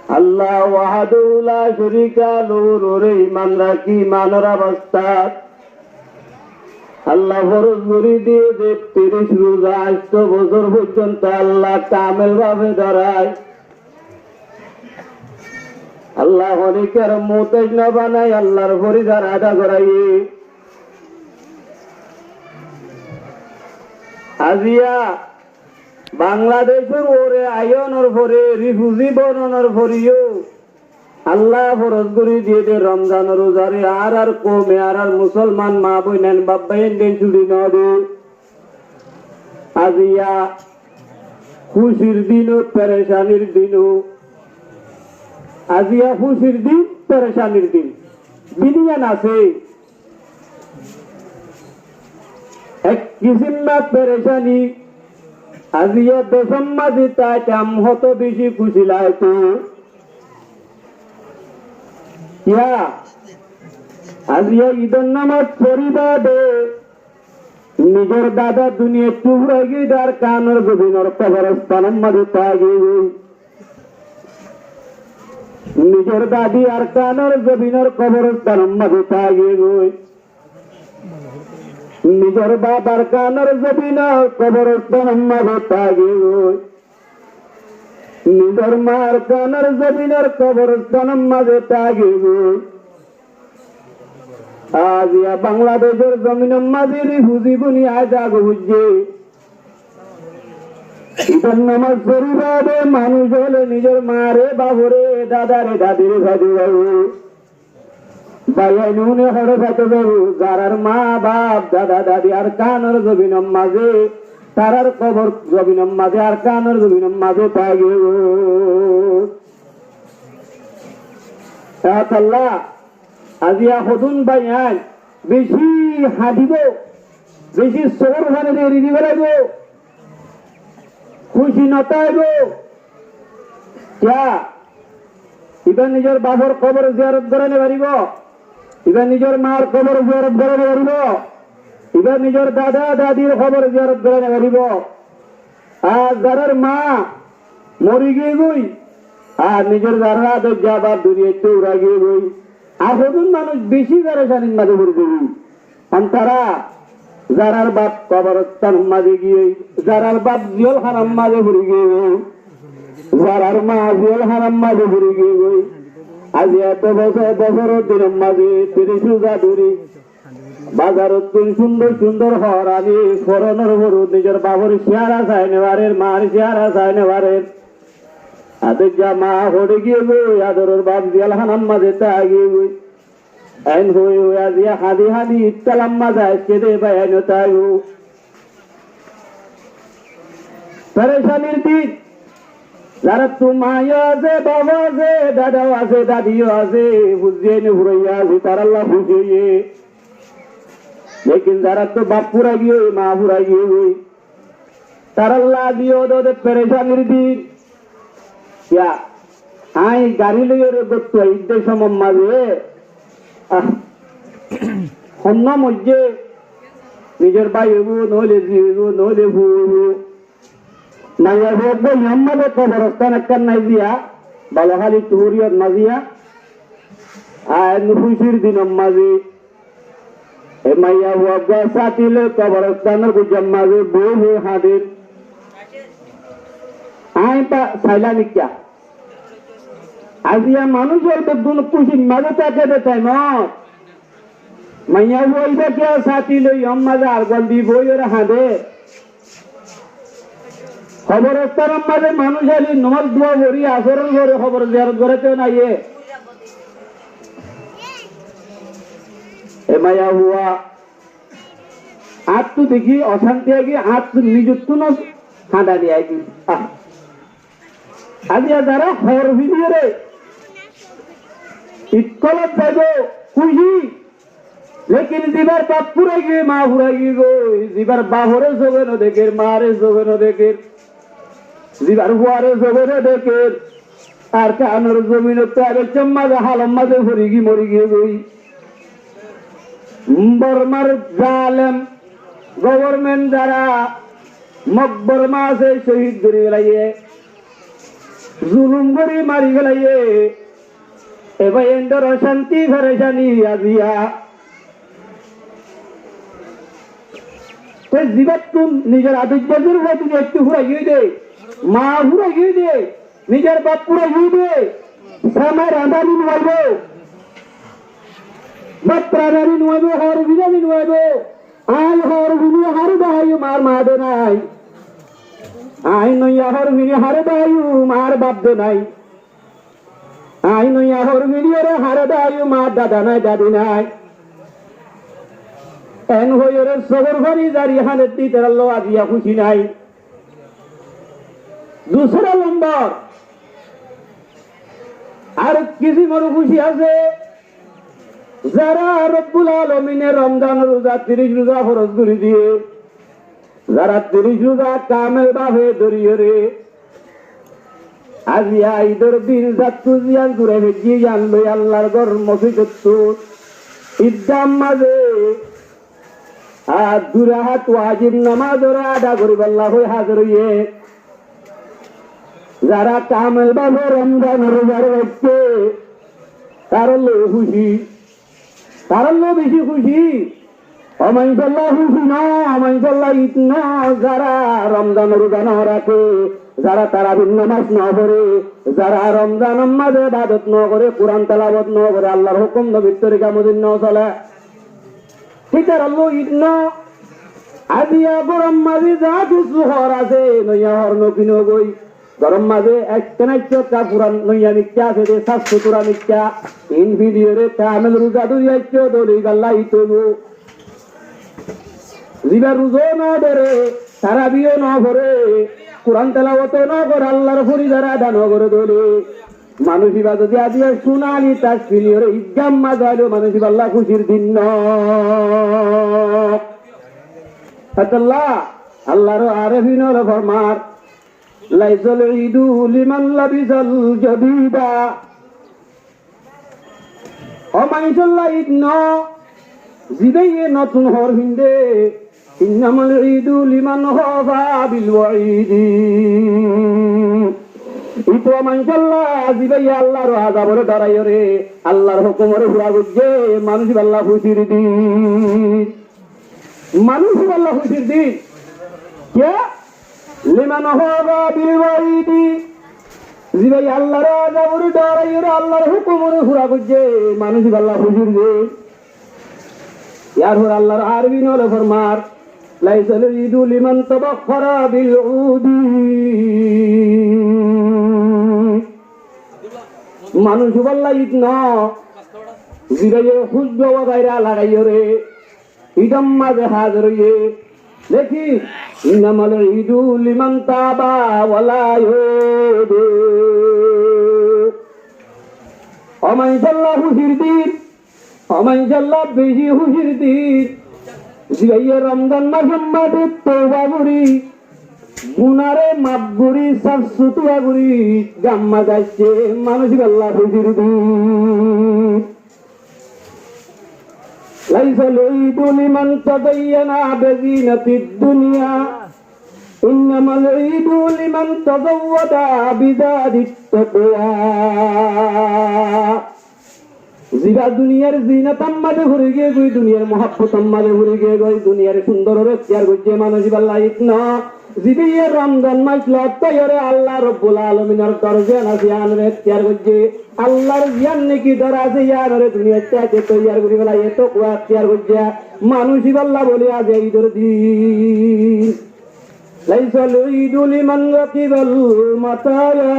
আল্লাহ ওয়াহাদহু লা শারীকা লাহু রে ঈমান রাখি ঈমানের অবস্থাত আল্লাহ ফরজ করে দিয়ে যে 30 রোজা 8 বছর পর্যন্ত আল্লাহ কামেল ভাবে ধরায় আল্লাহ অনেকের মুতাজ না বানায় আল্লাহর ফরিদার আদা করাই আজিয়া বাংলাদেশের ওরে আয়নের পরে রিফিউজি বনানোর পরেও আল্লাহ ফরজ করে দিয়ে দে রমজান রোজারে আর কমে আর মুসলমান মা বোনেন বাবাইন দেন চুরি ন দে আজিয়া খুশির দিন পেরেশানির দিন আজিয়া খুশির দিন পেরেশানির দিন বিনিয়ান আছে এক কিসিম না পেরেশানি আজিয়া বেসম্মা দিতা কাম হতো বেশি খুশি লাগতো ইয়া আজিয়া ঈদের নামাজ পরিবাদে নিজের দাদা দুনিয়া টুকরা গিদার কানের গভীর কবরস্থানের মধ্যে তাগে নিজের দাদি আর কানের গভীর কবরস্থানের মধ্যে তাগে নিজের বাবার কানের জমিন কবরস্থানের মধ্যে তাগে নিজের মার কানের জমিনের কবরস্থানের মাঝে তাগে আজিয়া বাংলাদেশের জমিনের মাঝে রিফিউজি বুনিয়াদ আগে বুঝছে ঈদের নামাজ পরিবারে মানুষ হলে নিজের মারে বাবরে দাদারে দাদিরে ভাজু বাবু বাইয়া নুনে হরে ভাতে বাবু যারার মা বাপ দাদা দাদি আর কানের জমিনের মাঝে তারার কবর জমিনের মাঝে আর কানের জমিনের মাঝে থাকে আল্লাহ আজিয়া হদুন বাইয়ান বেশি হাঁটিব বেশি সবর ভানে রেডি বেড়াইব খুশি নতাইব এবার নিজের বাবার কবর জিয়ারত করে পারিব এবার নিজের মার কবর জিয়ারত করে পারিব এবার নিজের দাদা দাদির খবর জিয়ারত করে পারিব আর যারার মা মরি গিয়ে গই আর নিজের যারা যাবার দুনিয়া চৌরা গিয়ে গই আসুন মানুষ বেশি পেরেশানির মাঝে ঘুরে দেবি তারা যারার বাপ কবরস্থান মাঝে গিয়ে যারার বাপ জিয়ল হারাম মাঝে ঘুরে গিয়ে যারার মা জিয়ল হারাম মাঝে ঘুরে গিয়ে গই আজ এত বছর দিনের মাঝে 30 রোজা ধরে বাজারত সুন্দর সুন্দর হরানি ফরনের বড় নিজের বাবর চেহারা চাই নেবারের মার চেহারা চাই নেবারের আদের যা মা হরে গিয়ে গই আদরের বাপ জিয়াল হানাম মাঝে তাগিয়ে গই আইন হয়ে হয়ে আজিয়া হাদি হাদি ইত্তালাম মাঝে আজকে দে বাইন তাই পরেশানির দিন যারা তোমায় আছে বাবা আছে দাদাও আছে দাদিও আছে বুঝিয়ে নি ঘুরাইয়া আছে তার আল্লাহ বুঝিয়ে लेकिन যারা তো বাপ পুরা গিয়ে মা পুরা গিয়ে গই তার আল্লাহ দিও দে পরেশানির দিন क्या आई गाड़ी लगे गोत्तो इद्दे समम माजे हन्न मज्जे निजर बायबु नोले जीबु नोले बुबु नाया होबो यम्मादे कबरस्तान एकन नाइ दिया बालाहाली तुहुरियत माजिया आय नुफुसिर दिनम माजे ए माया होबो सातिले कबरस्तानर गुजम माजे बोहे हादिर आई पा साइलानी क्या আজিয়া মানুষের তো দুন খুশি মাঝে থাকে দেখায় না মাইয়া বইবে কে সাথী লই আম্মাজে আর গলদি বইয়ের হাঁদে খবরস্থান মাঝে মানুষ আলি নমাজ দোয়া করি আসরের ঘরে খবর জিয়ারত করেছে না এ মাইয়া হুয়া আজ তো দেখি অশান্তি আগে আজ নিযুক্ত না হাঁটা দিয়ে আগে আজিয়া যারা হর ভিডিও রে इतकलत जागो खुशी लेकिन जीवार बाप पूरा गए माँ पूरा गई गो जीवार बाहरे सोगे न देखे मारे सोगे न देखे जीवार हुआरे सोगे न देखे आर कानर जमीन तो आगे चम्मा जा हालम्मा से फरीगी मरीगी गई बर्मार जालेम गवर्नमेंट द्वारा मकबरमा से शहीद करी लाइए জুলুম করে মারি গেলাইয়ে এবার এন্ডর অশান্তি ফেরেশানি আজিয়া জীবত তুম নিজের আদিত্যের তুমি একটু ঘুরাইয়ে দে মা ঘুরাইয়ে দে নিজের বাপ ঘুরাইয়ে দে শ্যামের রাঁধানি নোয়াইব বাপ প্রাণানি নোয়াইব হর বিজানি নোয়াইব আই হর বিনি হার বাহাই মার মা দে নাই আই নইয়া হর বিনি হার বাহাই মার বাপ দে নাই আই নইয়া হর বিনি হার বাহাই মার দাদা নাই দাদি নাই এন হইরে সবর ঘরি জারি হানের দিতে আল্লাহ আজিয়া খুশি নাই দুসরা নম্বর আর কিছু মনে খুশি আছে যারা রব্বুল আলামিনের রমজান রোজা 30 রোজা ফরজ করে দিয়ে যারা 30 রোজা কামেল ভাবে ধরিয়ে রে আজিয়া ঈদের দিন যাত্রু জিয়ান ঘুরে ভেজিয়ে জানলো আল্লাহর ঘর মসজিদ ঈদগাম মাঝে আর দুরাহাত ওয়াজিব নামাজ ওরা আদা করিব আল্লাহ হয়ে হাজির হইয়ে যারা কামেল ভাবে রমজান রোজার হচ্ছে তার লোক খুশি তার লোক বেশি খুশি অমাইশাল্লাহ খুশি না অমাইশাল্লাহ ঈদ না যারা রমজান রোজা না রাখে যারা তারাবির নামাজ না পড়ে যারা রমজান মাঝে ইবাদত না করে কোরআন তেলাওয়াত না করে আল্লাহর হুকুম নবীর তরিকা মদিন না চলে ঠিকার আল্লাহ ঈদ না আজিয়া গরম মাঝে যা কিছু হর আছে নইয়া হর নকিন গই গরম মাঝে একটা পুরান নইয়া মিথ্যা আছে রে 700 তুরা মিথ্যা ইন ভিডিও রে কামেল রোজা দুইয়াচ্ছো দলি গাল্লা ইতবু জিবা রোজা না ধরে তারাবিও না করে কোরআন তেলাওয়াত না করে আল্লাহর ফরিজারা দান করে দলে মানুষিবা যদি আজিয়া সোনালি তাসফিলিয়র ঈদগাম মাজালো মানুষিবা আল্লাহ খুশির দিন না আল্লাহ আল্লাহর আরফিনর ফরমার লাইসাল ঈদু লিমান লাবিসাল জাদিদা অমাইসাল্লাহ ঈদ ন জিবেয়ে নতুন হর হিন্দে ইন্নামাল ঈদু লিমান হাফা বিল ওয়াইদি ইতো মানসাল্লাহ জিবেয়ে আল্লাহর আযাবরে ডরাইও রে আল্লাহর হুকুমরে হুরা গুজে মানুষ আল্লাহ খুশির দিন মানুষ আল্লাহ খুশির দিন কে লিমান হাফা বিল ওয়াইদি জিবেয়ে আল্লাহর আযাবরে ডরাইও রে আল্লাহর হুকুমরে হুরা গুজে মানুষ আল্লাহ খুশির দিন ইয়ার হর আল্লাহর আরবি নলে ফরমার লাইসাল ঈদু লিমান তাবাখখারা বিল উদি মানুষ বল্লা ঈদ না জিরায়ে খুশবু গায়রা লাগাইও রে ঈদম মাঝে হাজির হইয়ে দেখি ইন্নামাল ঈদু লিমান তাবা ওয়ালা ইউদু অমাইশাল্লাহ খুশির দিন অমাইশাল্লাহ বেশি খুশির দিন জিরাইয়ে রমজান মাসের মাঝে তওবা করি গুনারে মাপ করি সাফ সুতরা করি গাম্মা যাচ্ছে মানুষ আল্লাহ খুশির দিন লাইসাল ঈদু লিমান তাযায়্যানা বিজিনাতিদ দুনিয়া ইন্নামাল ঈদু লিমান তাযাওয়াদা বিযাদিত তাকওয়া জিরা দুনিয়ার জিনাত আম্মাদে ঘুরে গিয়ে গই দুনিয়ার মহাব্বত আম্মাদে ঘুরে গিয়ে গই দুনিয়ার সুন্দর রক্ষার গজ্জে মানুষ আল্লাহ ইতনা জিবিয়ে রমজান মাস লত্তয়রে আল্লাহ রব্বুল আলামিনের দরজা নাসিয়ান রে তৈয়ার গজ্জে আল্লাহর জ্ঞান নাকি দরাজে ইয়ারে দুনিয়া চাইতে তৈয়ার করি বলা এত কুয়া তৈয়ার গজ্জে মানুষ আল্লাহ বলে আজ ঈদের দিন লাইসাল ঈদু লিমান রাকিবাল মাতায়া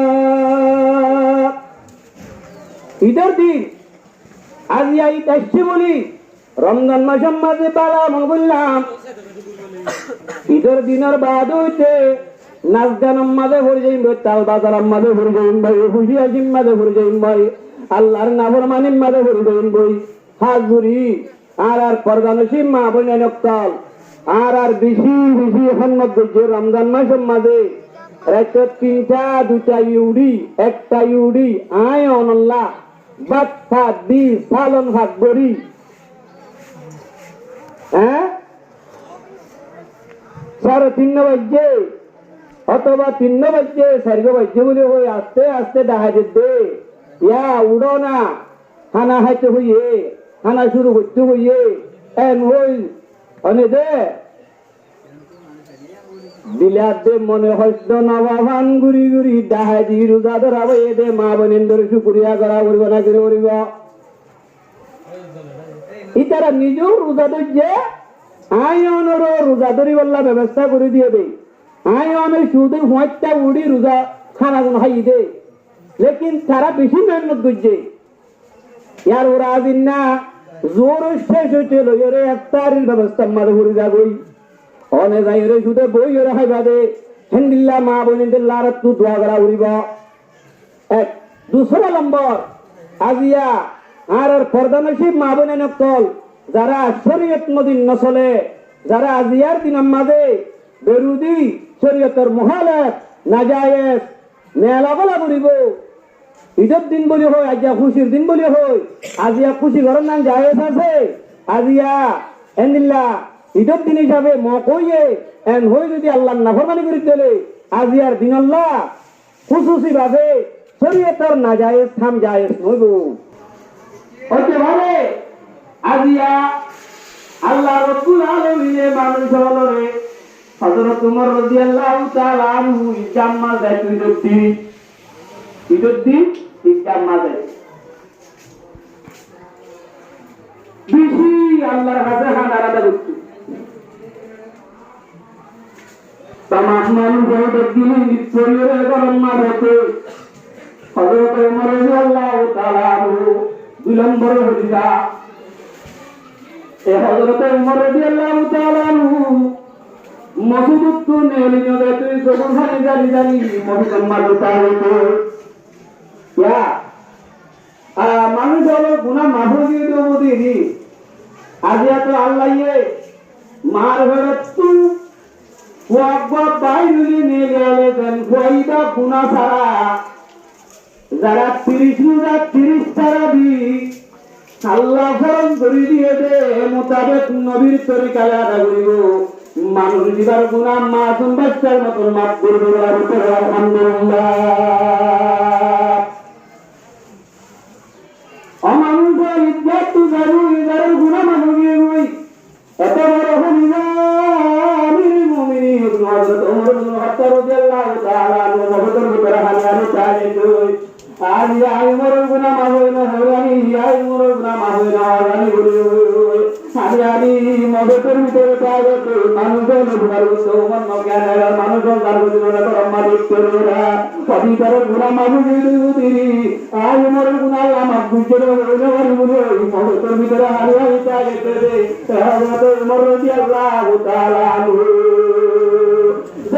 ঈদের দিন আজ ঈদ আসছে বলি রমজান মাসের মাঝে বালা মন বললাম ঈদের দিনের বাদ হইতে নাচ গানের মাঝে ভরে যাইম ভাই তাল বাজারের মাঝে ভরে যাইম ভাই খুশি আসিম মাঝে ভরে যাইম ভাই আল্লাহর নাফরমানির মাঝে ভরে যাইম ভাই হাজুরি আর পর্দানসিম মা বইনা নকতাল আর বেশি বেশি হন্নত গজ্জে রমজান মাসের মাঝে একটা 3টা 2টা ইউডি একটা ইউডি আয় অনল্লাহ বাত ভাত দি সালন ভাত বড়ি হ্যাঁ 3:30 বাজে অথবা 3 বাজছে 4 বাজছে বলে হই আস্তে আস্তে দেখা যেতে ইয়া উড়ো না খানা খাইতে হইয়ে খানা শুরু করতে হইয়ে এন হই অনে দে বিলাতে মনে হস্ত নবাভান গুরি গুরি দাহাজি রোজা ধরাবো এ দে মা বোনেন্দর শুকুরিয়া করা করিব না করে করিব ইতারা নিজেও রোজা ধরছে আইনরও রোজা ধরি বললা ব্যবস্থা করে দিয়ে দেয় আইনের শুধু হোঁচটা উড়ি রোজা খানা গুণ খাই দে লেকিন তারা বেশি মেহনত করছে ইয়ার ওরা দিন না জোর শেষ হচ্ছে লইরে ইফতারের ব্যবস্থা মাঝে ঘুরে যাবই অনে যাইরে শুধু বই ওরা খাইবা দে হেন্দিল্লা মা বোনেদের লারাত তু দোয়া করা উড়িব এক 2 নম্বর আজিয়া আর ফরদানসিব মা বোনের নকল যারা শরীয়ত মদিন নচলে যারা আজিয়ার দিনের মাঝে বেরুদি শরীয়তের মুখালেফ নাজায়েজ মেলাবলা করিব ঈদের দিন বলি হয় আজিয়া খুশির দিন বলি হয় আজিয়া খুশি ঘরের নাম জায়েজ আছে আজিয়া এন্দিল্লা ঈদের দিন হিসাবে মকইয়ে এন হই যদি আল্লাহর নাফরমানি করে দিলে আজিয়ার দিন আল্লাহ খুশুসি ভাবে শরীয়তের নাজায়েজ থাম জায়েজ হইব হতে পারে আজিয়া আল্লাহ রব্বুল আলামিনের মানুষ হলরে হযরত ওমর রাদিয়াল্লাহু তাআলা আনহু ইজাম্মা যাইতো ঈদের দিন ইজাম্মা যায় বেশি আল্লাহর কাছে হানারা করতে তামাম মানুষ ঈদের দিন নিত্যরে গরম মারতে হযরত ওমর রাদিয়াল্লাহু তাআলা আনহু 2 নম্বর হদিসা এ হযরত ওমর রাদিয়াল্লাহু তাআলা আনহু মধুমুক্ত নেলি নদে তুই যখন খালি জানি জানি মধুকম্মার তাহলে ইয়া মানুষ হলো গুনাহ মাফ দিয়ে দেবো দিদি আজিয়া তো আল্লাহয়ে মার ঘরে তু ওয়াব্বা বাইরে নিয়ে গেলে দেন কইবা গুনাহ ছাড়া যারা 30 তারা দি আল্লাহ ফরম করে দিয়ে দে মোতাবেক নবীর তরিকায় আদা করিব মানুষ দিবার গুনাহ মাসুম বাচ্চার মতন মাফ করবে আলহামদুলিল্লাহ অমানুষ ইজ্জত তু জারু ইদার গুনাহ মানুষে হই এত বড় হলিনা আমির মুমিনিন হযরত ওমর ইবনে খাত্তাব রাদিয়াল্লাহু তাআলা আনহু মহতর ভিতরে হানিয়ানো চাই কই আজ আই মোর গুনাহ মাফ হই না হরানি আই মোর গুনাহ মাফ হই না হরানি বলি আমি মহতর ভিতরে চাই কই মানুষের গুনাহ ওমর নগানা মানুষের দারুদিনা করম্মা দিকরা পবিত্র গুনাহ মাফ হই আই মোর গুনাহ মাফ বুঝরে হইনা বলি মহতর ভিতরে হানিয়ানো চাই কই হযরত ওমর রাদিয়াল্লাহু তাআলা আনহু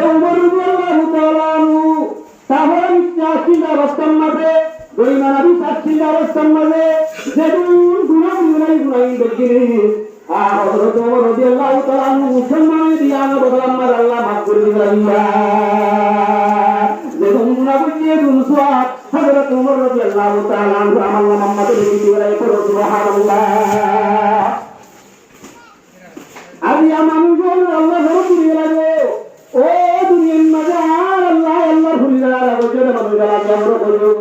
ওমর রাদিয়াল্লাহু তাআলা আনহু তাহলে চাষির অবস্থার মাঝে গরিমানাবি চাষির অবস্থার মাঝে যেদিন গুনাই দেখিনি আর হযরত ওমর রাদিয়াল্লাহু তাআলা আনহু মুসলমানের দিয়ানো বদল আমার আল্লাহ মাফ করে দিবেন যেদিন গুনাহ বুঝিয়ে দুনসওয়াত হযরত ওমর রাদিয়াল্লাহু তাআলা আনহু আমার নাম মুহাম্মদ লিখি বলে সুবহানাল্লাহ